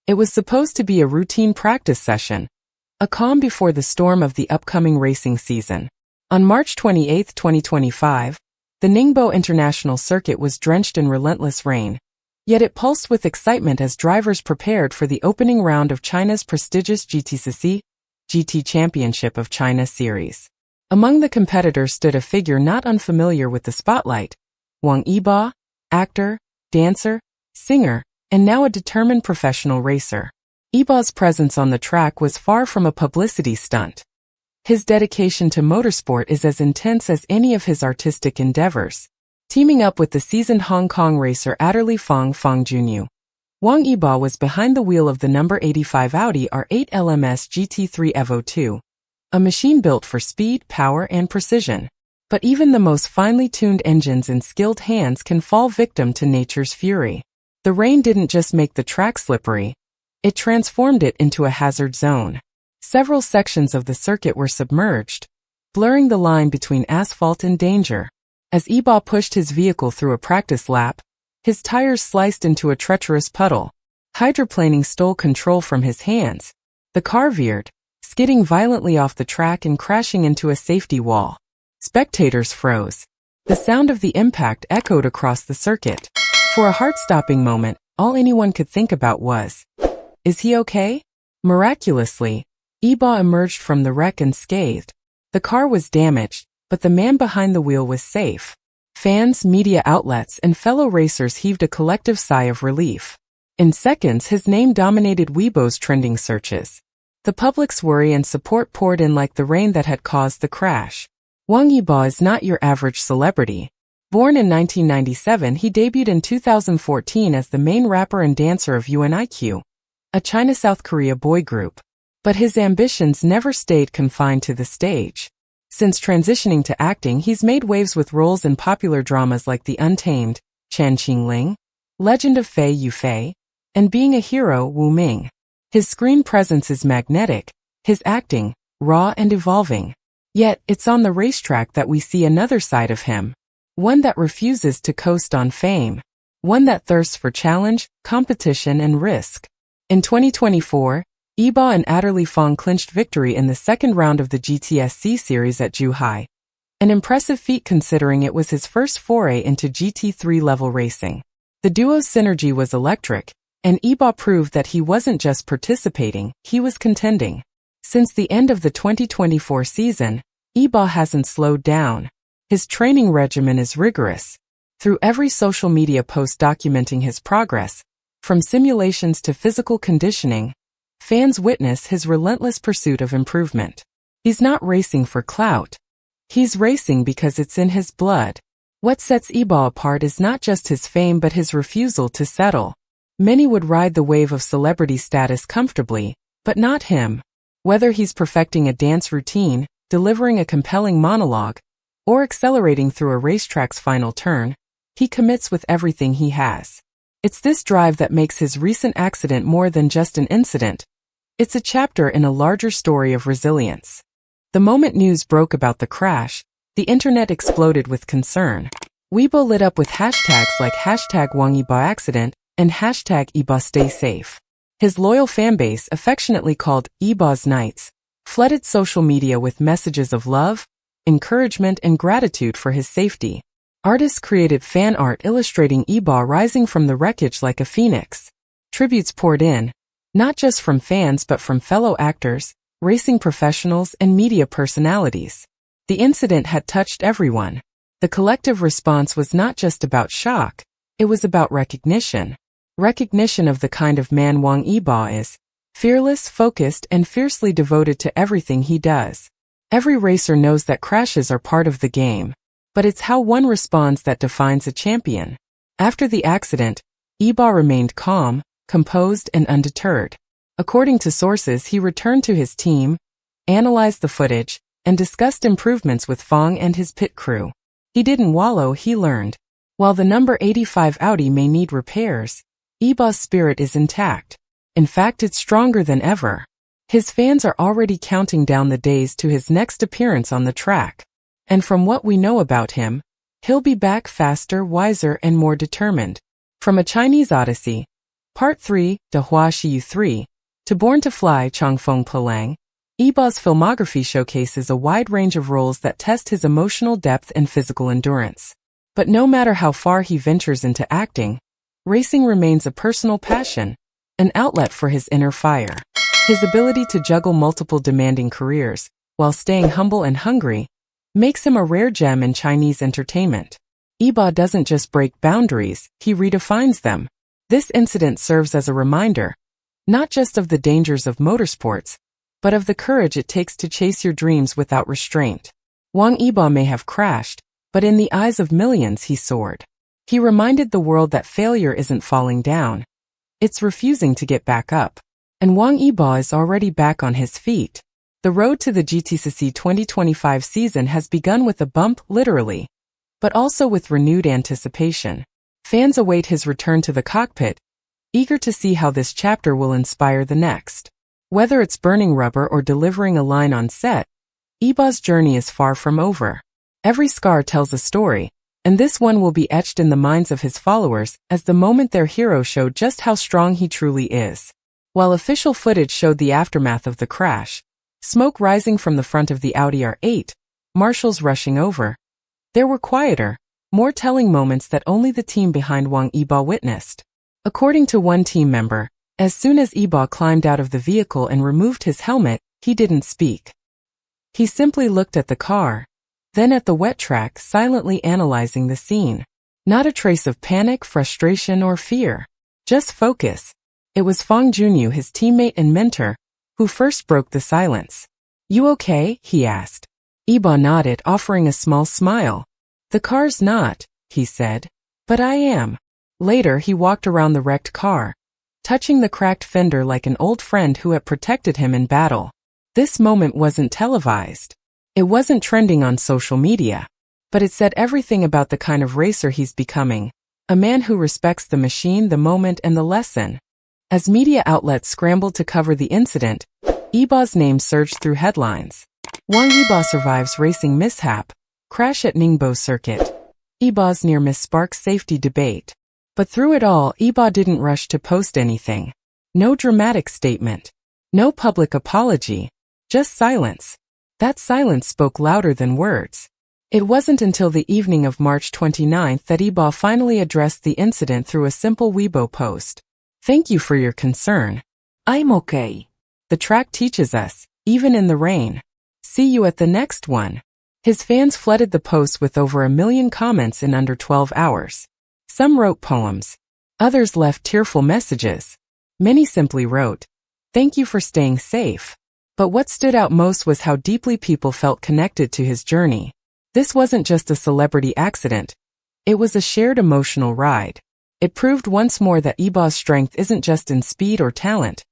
It was supposed to be a routine practice session, a calm before the storm of the upcoming racing season. On March 28, 2025, the Ningbo International Circuit was drenched in relentless rain, yet it pulsed with excitement as drivers prepared for the opening round of China's prestigious GTCC, GT Championship of China series. Among the competitors stood a figure not unfamiliar with the spotlight, Wang Yibo, actor, dancer, singer, and now a determined professional racer. Yibo's presence on the track was far from a publicity stunt. His dedication to motorsport is as intense as any of his artistic endeavors. Teaming up with the seasoned Hong Kong racer Fong Junyu, Wang Yibo was behind the wheel of the number 85 Audi R8 LMS GT3 Evo 2, a machine built for speed, power, and precision. But even the most finely tuned engines and skilled hands can fall victim to nature's fury. The rain didn't just make the track slippery, it transformed it into a hazard zone. Several sections of the circuit were submerged, blurring the line between asphalt and danger. As Yibo pushed his vehicle through a practice lap, his tires sliced into a treacherous puddle. Hydroplaning stole control from his hands. The car veered, skidding violently off the track and crashing into a safety wall. Spectators froze. The sound of the impact echoed across the circuit. For a heart-stopping moment, all anyone could think about was, "Is he okay?" Miraculously, Yibo emerged from the wreck unscathed. The car was damaged, but the man behind the wheel was safe. Fans, media outlets, and fellow racers heaved a collective sigh of relief. In seconds, his name dominated Weibo's trending searches. The public's worry and support poured in like the rain that had caused the crash. Wang Yibo is not your average celebrity. Born in 1997, he debuted in 2014 as the main rapper and dancer of UNIQ, a China-South Korea boy group. But his ambitions never stayed confined to the stage. Since transitioning to acting, he's made waves with roles in popular dramas like The Untamed, Chan Qingling, Legend of Fei Yufei, and Being a Hero, Wu Ming. His screen presence is magnetic, his acting, raw and evolving. Yet, it's on the racetrack that we see another side of him. One that refuses to coast on fame. One that thirsts for challenge, competition, and risk. In 2024, Yibo and Fong clinched victory in the second round of the GTCC series at Zhuhai. An impressive feat considering it was his first foray into GT3 level racing. The duo's synergy was electric, and Yibo proved that he wasn't just participating, he was contending. Since the end of the 2024 season, Yibo hasn't slowed down. His training regimen is rigorous. Through every social media post documenting his progress, from simulations to physical conditioning, fans witness his relentless pursuit of improvement. He's not racing for clout. He's racing because it's in his blood. What sets Yibo apart is not just his fame but his refusal to settle. Many would ride the wave of celebrity status comfortably, but not him. Whether he's perfecting a dance routine, delivering a compelling monologue, or accelerating through a racetrack's final turn, he commits with everything he has. It's this drive that makes his recent accident more than just an incident. It's a chapter in a larger story of resilience. The moment news broke about the crash, the internet exploded with concern. Weibo lit up with hashtags like #WangYiboAccident and #YiboStaySafe. His loyal fanbase, affectionately called Yibo's Knights, flooded social media with messages of love, encouragement, and gratitude for his safety. Artists created fan art illustrating Yibo rising from the wreckage like a phoenix. Tributes poured in, not just from fans but from fellow actors, racing professionals, and media personalities. The incident had touched everyone. The collective response was not just about shock, it was about recognition. Recognition of the kind of man Wang Yibo is, fearless, focused, and fiercely devoted to everything he does. Every racer knows that crashes are part of the game, but it's how one responds that defines a champion. After the accident, Yibo remained calm, composed, and undeterred. According to sources, he returned to his team, analyzed the footage, and discussed improvements with Fong and his pit crew. He didn't wallow, he learned. While the number 85 Audi may need repairs, Yibo's spirit is intact. In fact, it's stronger than ever. His fans are already counting down the days to his next appearance on the track. And from what we know about him, He'll be back faster, wiser, and more determined. From A Chinese Odyssey, Part 3, De Hua Xiyu 3, to Born to Fly, Changfeng Pelang, Yibo's filmography showcases a wide range of roles that test his emotional depth and physical endurance. But no matter how far he ventures into acting, racing remains a personal passion, an outlet for his inner fire. His ability to juggle multiple demanding careers, while staying humble and hungry, makes him a rare gem in Chinese entertainment. Yibo doesn't just break boundaries, he redefines them. This incident serves as a reminder, not just of the dangers of motorsports, but of the courage it takes to chase your dreams without restraint. Wang Yibo may have crashed, but in the eyes of millions he soared. He reminded the world that failure isn't falling down, it's refusing to get back up. And Wang Yibo is already back on his feet. The road to the GTCC 2025 season has begun with a bump, literally, but also with renewed anticipation. Fans await his return to the cockpit, eager to see how this chapter will inspire the next. Whether it's burning rubber or delivering a line on set, Yibo's journey is far from over. Every scar tells a story, and this one will be etched in the minds of his followers as the moment their hero showed just how strong he truly is. While official footage showed the aftermath of the crash, smoke rising from the front of the Audi R8, marshals rushing over, there were quieter, more telling moments that only the team behind Wang Yibo witnessed. According to one team member, as soon as Yibo climbed out of the vehicle and removed his helmet, he didn't speak. He simply looked at the car, then at the wet track, silently analyzing the scene. Not a trace of panic, frustration, or fear. Just focus. It was Fong Junyu, his teammate and mentor, who first broke the silence. "You okay?" he asked. Yibo nodded, offering a small smile. "The car's not," he said, "but I am." Later he walked around the wrecked car, touching the cracked fender like an old friend who had protected him in battle. This moment wasn't televised. It wasn't trending on social media. But it said everything about the kind of racer he's becoming, a man who respects the machine, the moment, and the lesson. As media outlets scrambled to cover the incident, Yibo's name surged through headlines. Wang Yibo survives racing mishap, crash at Ningbo Circuit. Yibo's near-miss sparks safety debate. But through it all, Yibo didn't rush to post anything. No dramatic statement. No public apology. Just silence. That silence spoke louder than words. It wasn't until the evening of March 29th that Yibo finally addressed the incident through a simple Weibo post. "Thank you for your concern. I'm okay. The track teaches us, even in the rain. See you at the next one." His fans flooded the post with over 1 million comments in under 12 hours. Some wrote poems. Others left tearful messages. Many simply wrote, "Thank you for staying safe." But what stood out most was how deeply people felt connected to his journey. This wasn't just a celebrity accident. It was a shared emotional ride. It proved once more that Yibo's strength isn't just in speed or talent.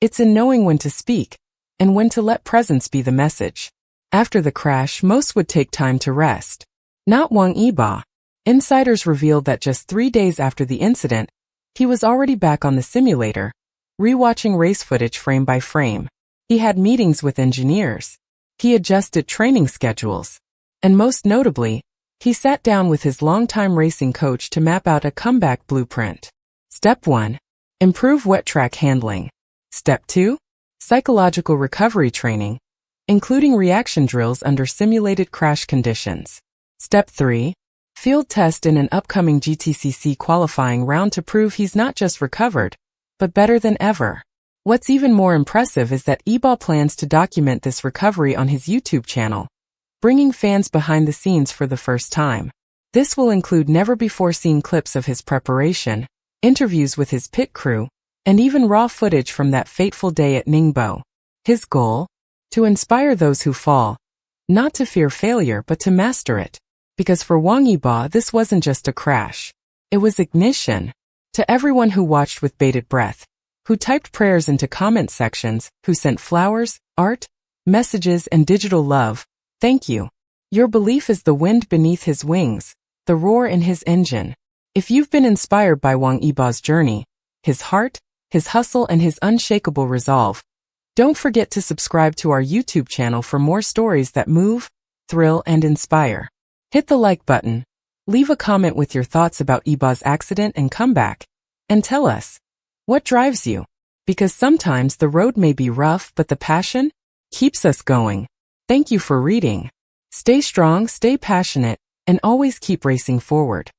It's in knowing when to speak, and when to let presence be the message. After the crash, most would take time to rest. Not Wang Yibo. Insiders revealed that just 3 days after the incident, he was already back on the simulator, rewatching race footage frame by frame. He had meetings with engineers. He adjusted training schedules. And most notably, he sat down with his longtime racing coach to map out a comeback blueprint. Step 1. Improve wet track handling. Step 2. Psychological recovery training, including reaction drills under simulated crash conditions. Step 3. Field test in an upcoming GTCC qualifying round to prove he's not just recovered, but better than ever. What's even more impressive is that Yibo plans to document this recovery on his YouTube channel, bringing fans behind the scenes for the first time. This will include never-before-seen clips of his preparation, interviews with his pit crew, and even raw footage from that fateful day at Ningbo. His goal? To inspire those who fall, not to fear failure but to master it. Because for Wang Yibo, this wasn't just a crash. It was ignition. To everyone who watched with bated breath, who typed prayers into comment sections, who sent flowers, art, messages, and digital love, thank you. Your belief is the wind beneath his wings, the roar in his engine. If you've been inspired by Wang Yibo's journey, his heart, his hustle, and his unshakable resolve, don't forget to subscribe to our YouTube channel for more stories that move, thrill, and inspire. Hit the like button, Leave a comment with your thoughts about Yibo's accident and comeback. And tell us, what drives you? Because sometimes the road may be rough, but the passion keeps us going. Thank you for reading. Stay strong, stay passionate, and always keep racing forward.